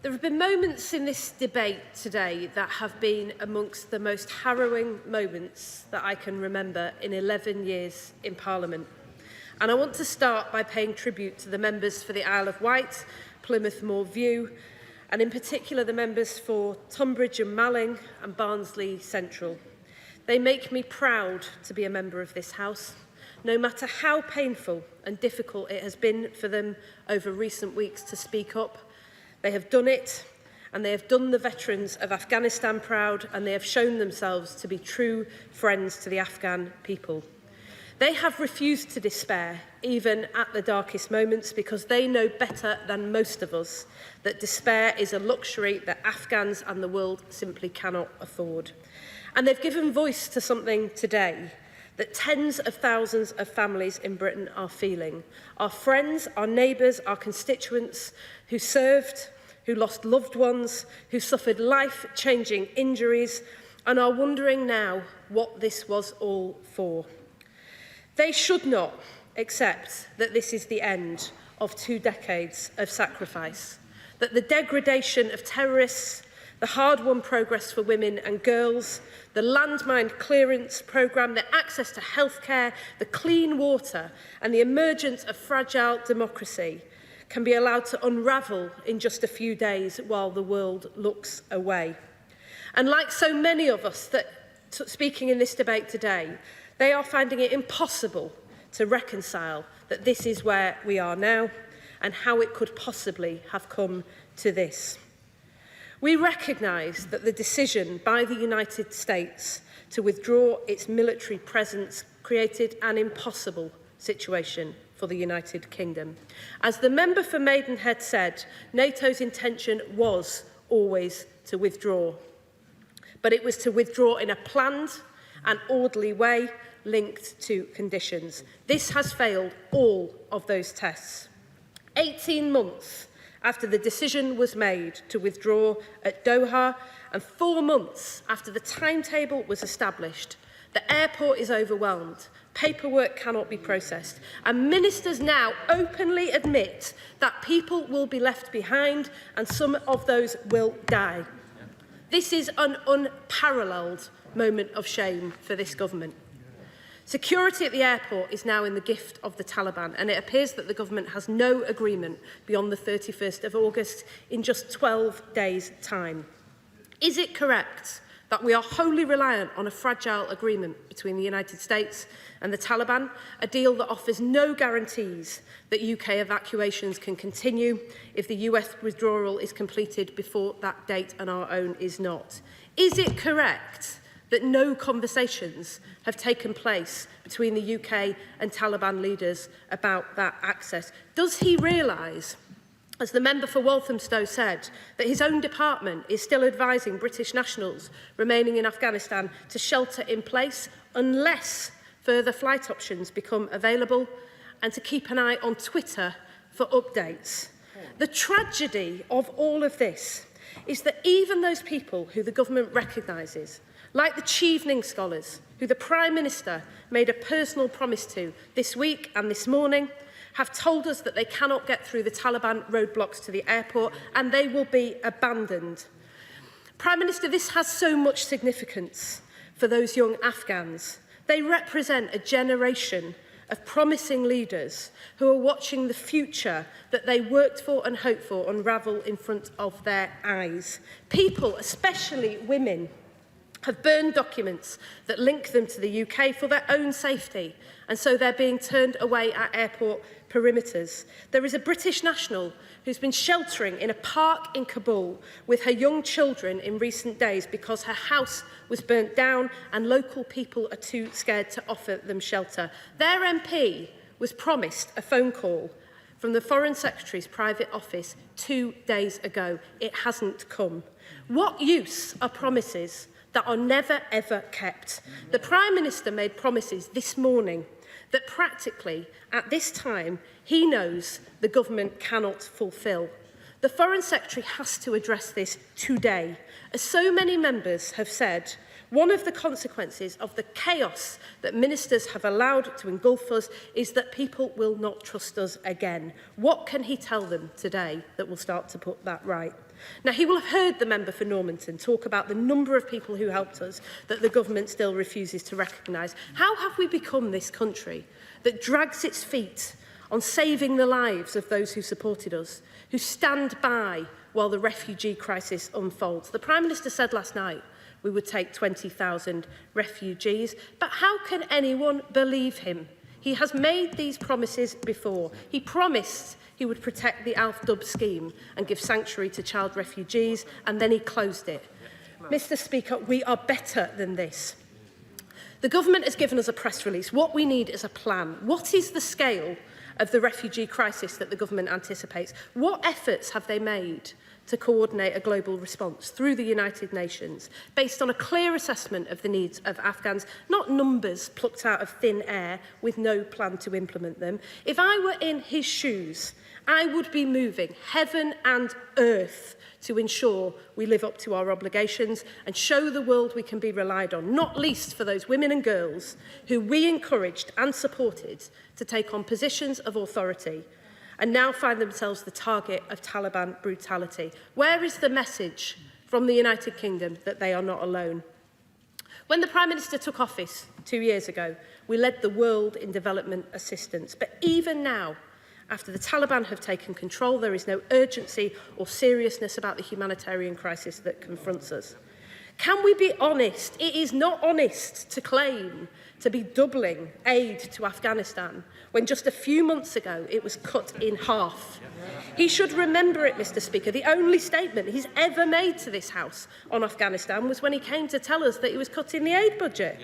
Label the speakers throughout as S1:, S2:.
S1: There have been moments in this debate today that have been amongst the most harrowing moments that I can remember in 11 years in Parliament. And I want to start by paying tribute to the members for the Isle of Wight, Plymouth Moor View, and in particular the members for Tunbridge and Malling and Barnsley Central. They make me proud to be a member of this House, no matter how painful and difficult it has been for them over recent weeks to speak up. They have done it, and they have done the veterans of Afghanistan proud, and they have shown themselves to be true friends to the Afghan people. They have refused to despair, even at the darkest moments, because they know better than most of us that despair is a luxury that Afghans and the world simply cannot afford. And they've given voice to something today that tens of thousands of families in Britain are feeling. Our friends, our neighbours, our constituents who served, who lost loved ones, who suffered life-changing injuries and are wondering now what this was all for. They should not accept that this is the end of 2 decades of sacrifice, that the degradation of terrorists, the hard-won progress for women and girls, the landmine clearance programme, the access to healthcare, the clean water and the emergence of fragile democracy can be allowed to unravel in just a few days while the world looks away. And like so many of us that speaking in this debate today, they are finding it impossible to reconcile that this is where we are now and how it could possibly have come to this. We recognise that the decision by the United States to withdraw its military presence created an impossible situation for the United Kingdom. As the member for Maidenhead said, NATO's intention was always to withdraw, but it was to withdraw in a planned and orderly way linked to conditions. This has failed all of those tests. 18 months after the decision was made to withdraw at Doha and 4 months after the timetable was established, the airport is overwhelmed, paperwork cannot be processed, and ministers now openly admit that people will be left behind and some of those will die. This is an unparalleled moment of shame for this government. Security at the airport is now in the gift of the Taliban, and it appears that the government has no agreement beyond the 31st of August in just 12 days' time. Is it correct that we are wholly reliant on a fragile agreement between the United States and the Taliban, a deal that offers no guarantees that UK evacuations can continue if the US withdrawal is completed before that date and our own is not? Is it correct that no conversations have taken place between the UK and Taliban leaders about that access? Does he realise, as the member for Walthamstow said, that his own department is still advising British nationals remaining in Afghanistan to shelter in place unless further flight options become available, and to keep an eye on Twitter for updates? The tragedy of all of this is that even those people who the government recognises, like the Chevening scholars, who the Prime Minister made a personal promise to this week and this morning, have told us that they cannot get through the Taliban roadblocks to the airport and they will be abandoned. Prime Minister, this has so much significance for those young Afghans. They represent a generation of promising leaders who are watching the future that they worked for and hoped for unravel in front of their eyes. People, especially women, have burned documents that link them to the UK for their own safety, and so they're being turned away at airport perimeters. There is a British national who's been sheltering in a park in Kabul with her young children in recent days because her house was burnt down and local people are too scared to offer them shelter. Their MP was promised a phone call from the Foreign Secretary's private office 2 days ago. It hasn't come. What use are promises that are never ever kept? The Prime Minister made promises this morning that practically at this time he knows the government cannot fulfil. The Foreign Secretary has to address this today. As so many members have said, One of the consequences of the chaos that ministers have allowed to engulf us is that people will not trust us again. What can he tell them today that will start to put that right? Now, he will have heard the member for Normanton talk about the number of people who helped us that the government still refuses to recognise. How have we become this country that drags its feet on saving the lives of those who supported us, who stand by while the refugee crisis unfolds? The Prime Minister said last night we would take 20,000 refugees, but how can anyone believe him? He has made these promises before. He promised he would protect the Al-Dub scheme and give sanctuary to child refugees, and then he closed it. Mr. Speaker, we are better than this. The government has given us a press release. What we need is a plan. What is the scale of the refugee crisis that the government anticipates? What efforts have they made to coordinate a global response through the United Nations based on a clear assessment of the needs of Afghans, not numbers plucked out of thin air with no plan to implement them? If I were in his shoes, I would be moving heaven and earth to ensure we live up to our obligations and show the world we can be relied on, not least for those women and girls who we encouraged and supported to take on positions of authority and now find themselves the target of Taliban brutality. Where is the message from the United Kingdom that they are not alone? When the Prime Minister took office 2 years ago, we led the world in development assistance. But even now, after the Taliban have taken control, there is no urgency or seriousness about the humanitarian crisis that confronts us. Can we be honest? It is not honest to claim to be doubling aid to Afghanistan when just a few months ago it was cut in half. He should remember it, Mr. Speaker. The only statement he's ever made to this House on Afghanistan was when he came to tell us that he was cutting the aid budget.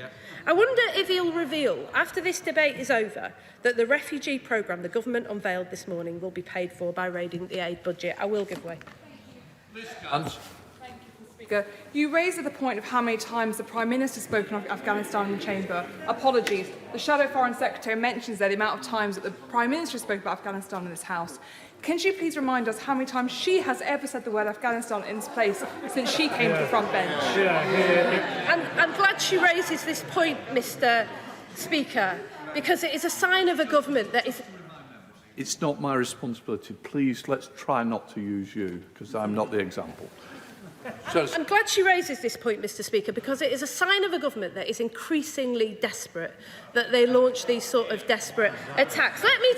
S1: I wonder if he'll reveal, after this debate is over, that the refugee programme the government unveiled this morning will be paid for by raiding the aid budget. I will give way.
S2: Speaker, you raised at the point of how many times the Prime Minister has spoken of Afghanistan in the Chamber. Apologies. The Shadow Foreign Secretary mentions there the amount of times that the Prime Minister spoke about Afghanistan in this House. Can she please remind us how many times she has ever said the word Afghanistan in this place since she came to the front bench?
S1: I'm glad she raises this point, Mr. Speaker, because it is a sign of a government that is...
S3: It's not my responsibility. Please, let's try not to use you, because I'm not the example.
S1: I'm glad she raises this point, Mr. Speaker, because it is a sign of a government that is increasingly desperate, that they launch these sort of desperate attacks. Let me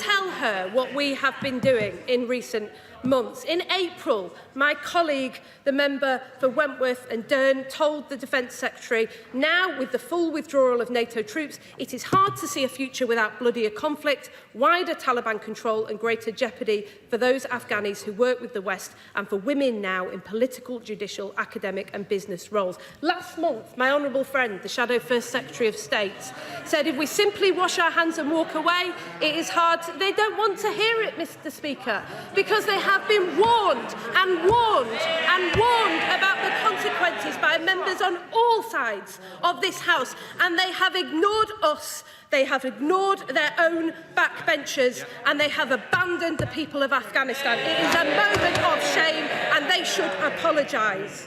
S1: tell her what we have been doing in recent months. In April, my colleague, the member for Wentworth and Dearne, told the Defence Secretary, now with the full withdrawal of NATO troops, it is hard to see a future without bloodier conflict, wider Taliban control and greater jeopardy for those Afghanis who work with the West and for women now in political, judicial, academic and business roles. Last month, my honourable friend, the Shadow First Secretary of State, said if we simply wash our hands and walk away, it is hard. They don't want to hear it, Mr. Speaker, because they have been warned and warned and warned about the consequences by members on all sides of this House, and they have ignored us. They have ignored their own backbenchers and they have abandoned the people of Afghanistan. It is a moment of shame and they should apologise.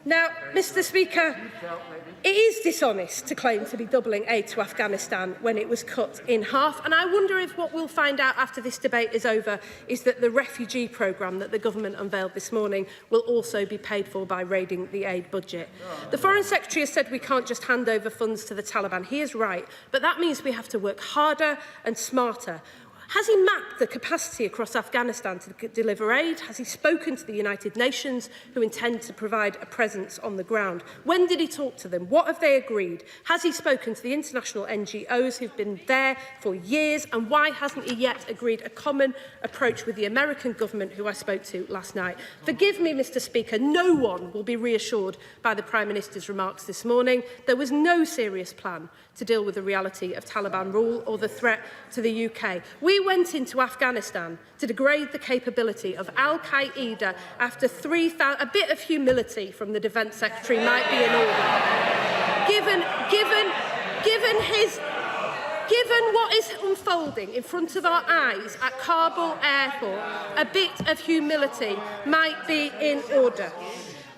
S1: Now, Mr. Speaker, it is dishonest to claim to be doubling aid to Afghanistan when it was cut in half, and I wonder if what we'll find out after this debate is over is that the refugee programme that the government unveiled this morning will also be paid for by raiding the aid budget. The Foreign Secretary has said we can't just hand over funds to the Taliban. He is right, but that means we have to work harder and smarter. Has he mapped the capacity across Afghanistan to deliver aid? Has he spoken to the United Nations, who intend to provide a presence on the ground? When did he talk to them? What have they agreed? Has he spoken to the international NGOs who've been there for years? And why hasn't he yet agreed a common approach with the American government, who I spoke to last night? Forgive me, Mr. Speaker, no one will be reassured by the Prime Minister's remarks this morning. There was no serious plan to deal with the reality of Taliban rule or the threat to the UK. We went into Afghanistan to degrade the capability of Al-Qaeda after 3,000. A bit of humility from the Defence Secretary might be in order. Given what is unfolding in front of our eyes at Kabul airport, a bit of humility might be in order.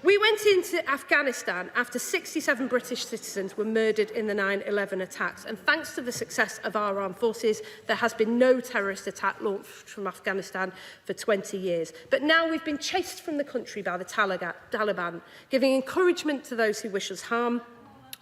S1: We went into Afghanistan after 67 British citizens were murdered in the 9/11 attacks, and thanks to the success of our armed forces, there has been no terrorist attack launched from Afghanistan for 20 years. But now we've been chased from the country by the Taliban, giving encouragement to those who wish us harm.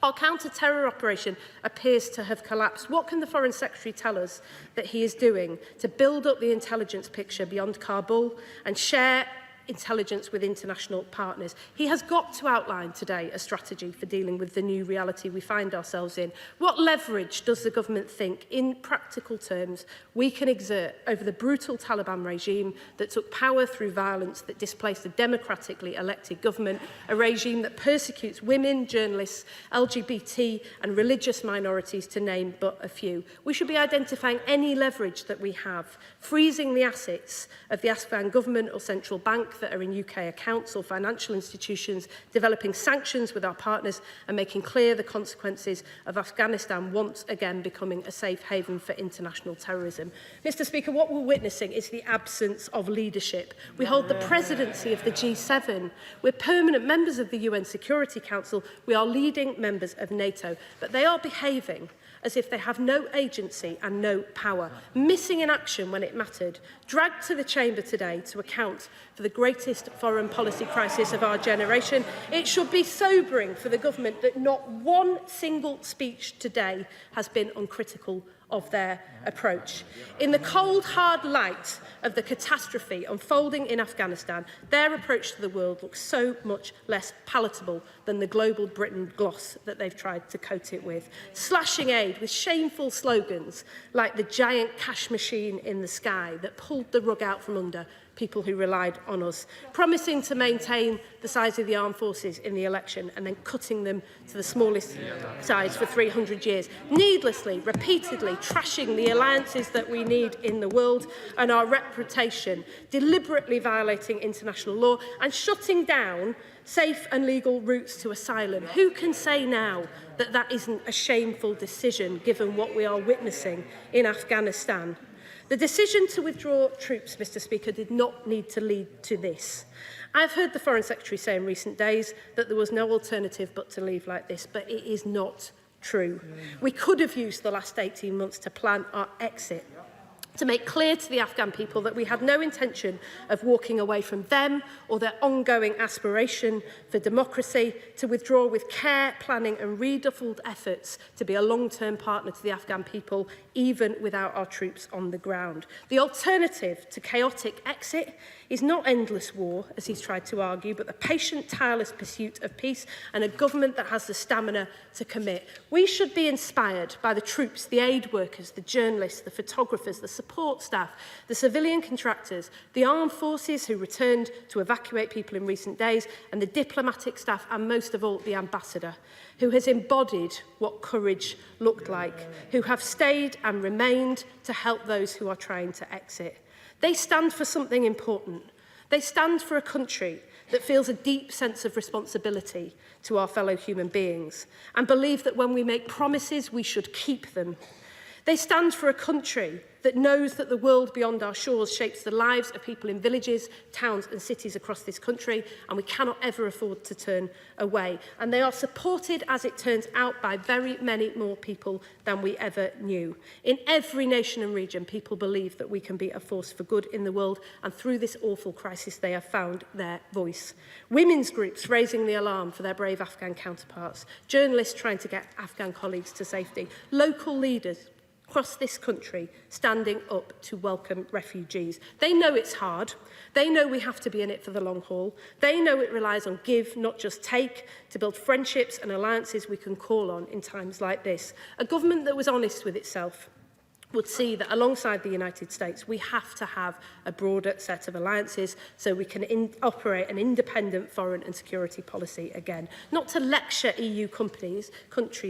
S1: Our counter-terror operation appears to have collapsed. What can the Foreign Secretary tell us that he is doing to build up the intelligence picture beyond Kabul and share intelligence with international partners? He has got to outline today a strategy for dealing with the new reality we find ourselves in. What leverage does the government think, in practical terms, we can exert over the brutal Taliban regime that took power through violence, that displaced a democratically elected government, a regime that persecutes women, journalists, LGBT and religious minorities, to name but a few? We should be identifying any leverage that we have, freezing the assets of the Afghan government or central bank that are in UK accounts or financial institutions, developing sanctions with our partners and making clear the consequences of Afghanistan once again becoming a safe haven for international terrorism. Mr. Speaker, what we're witnessing is the absence of leadership. We hold the presidency of the G7. We're permanent members of the UN Security Council. We are leading members of NATO, but they are behaving as if they have no agency and no power, missing in action when it mattered, dragged to the chamber today to account for the greatest foreign policy crisis of our generation. It should be sobering for the government that not one single speech today has been uncritical of their approach. In the cold, hard light of the catastrophe unfolding in Afghanistan, their approach to the world looks so much less palatable than the global Britain gloss that they've tried to coat it with. Slashing aid with shameful slogans like the giant cash machine in the sky that pulled the rug out from under people who relied on us, promising to maintain the size of the armed forces in the election and then cutting them to the smallest size for 300 years, needlessly, repeatedly trashing the alliances that we need in the world and our reputation, deliberately violating international law and shutting down safe and legal routes to asylum. Who can say now that that isn't a shameful decision given what we are witnessing in Afghanistan? The decision to withdraw troops, Mr. Speaker, did not need to lead to this. I've heard the Foreign Secretary say in recent days that there was no alternative but to leave like this, but it is not true. We could have used the last 18 months to plan our exit, to make clear to the Afghan people that we had no intention of walking away from them or their ongoing aspiration for democracy, to withdraw with care, planning and redoubled efforts to be a long-term partner to the Afghan people, even without our troops on the ground. The alternative to chaotic exit is not endless war, as he's tried to argue, but the patient, tireless pursuit of peace and a government that has the stamina to commit. We should be inspired by the troops, the aid workers, the journalists, the photographers, the support staff, the civilian contractors, the armed forces who returned to evacuate people in recent days, and the diplomatic staff, and most of all, the ambassador, who has embodied what courage looked like, who have stayed and remained to help those who are trying to exit. They stand for something important. They stand for a country that feels a deep sense of responsibility to our fellow human beings and believe that when we make promises, we should keep them. They stand for a country that knows that the world beyond our shores shapes the lives of people in villages, towns and cities across this country, and we cannot ever afford to turn away. And they are supported, as it turns out, by very many more people than we ever knew. In every nation and region, people believe that we can be a force for good in the world, and through this awful crisis, they have found their voice. Women's groups raising the alarm for their brave Afghan counterparts, journalists trying to get Afghan colleagues to safety, local leaders across this country standing up to welcome refugees. They know it's hard. They know we have to be in it for the long haul. They know it relies on give, not just take, to build friendships and alliances we can call on in times like this. A government that was honest with itself would see that alongside the United States, we have to have a broader set of alliances so we can operate an independent foreign and security policy again. Not to lecture EU countries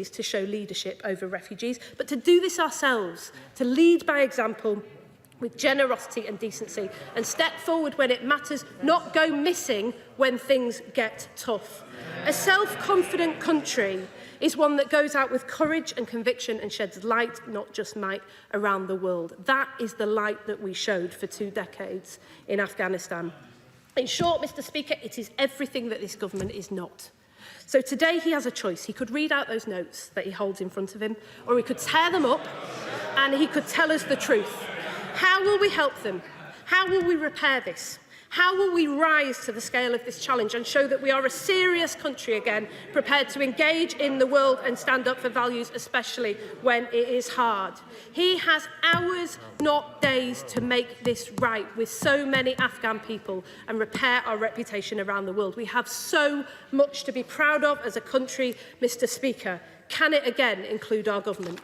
S1: to show leadership over refugees, but to do this ourselves, to lead by example with generosity and decency and step forward when it matters, not go missing when things get tough. A self-confident country is one that goes out with courage and conviction and sheds light, not just might, around the world. That is the light that we showed for 2 decades in Afghanistan. In short, Mr. Speaker, it is everything that this government is not. So today he has a choice. He could read out those notes that he holds in front of him, or he could tear them up and he could tell us the truth. How will we help them? How will we repair this? How will we rise to the scale of this challenge and show that we are a serious country again, prepared to engage in the world and stand up for values, especially when it is hard? He has hours, not days, to make this right with so many Afghan people and repair our reputation around the world. We have so much to be proud of as a country, Mr. Speaker. Can it again include our government?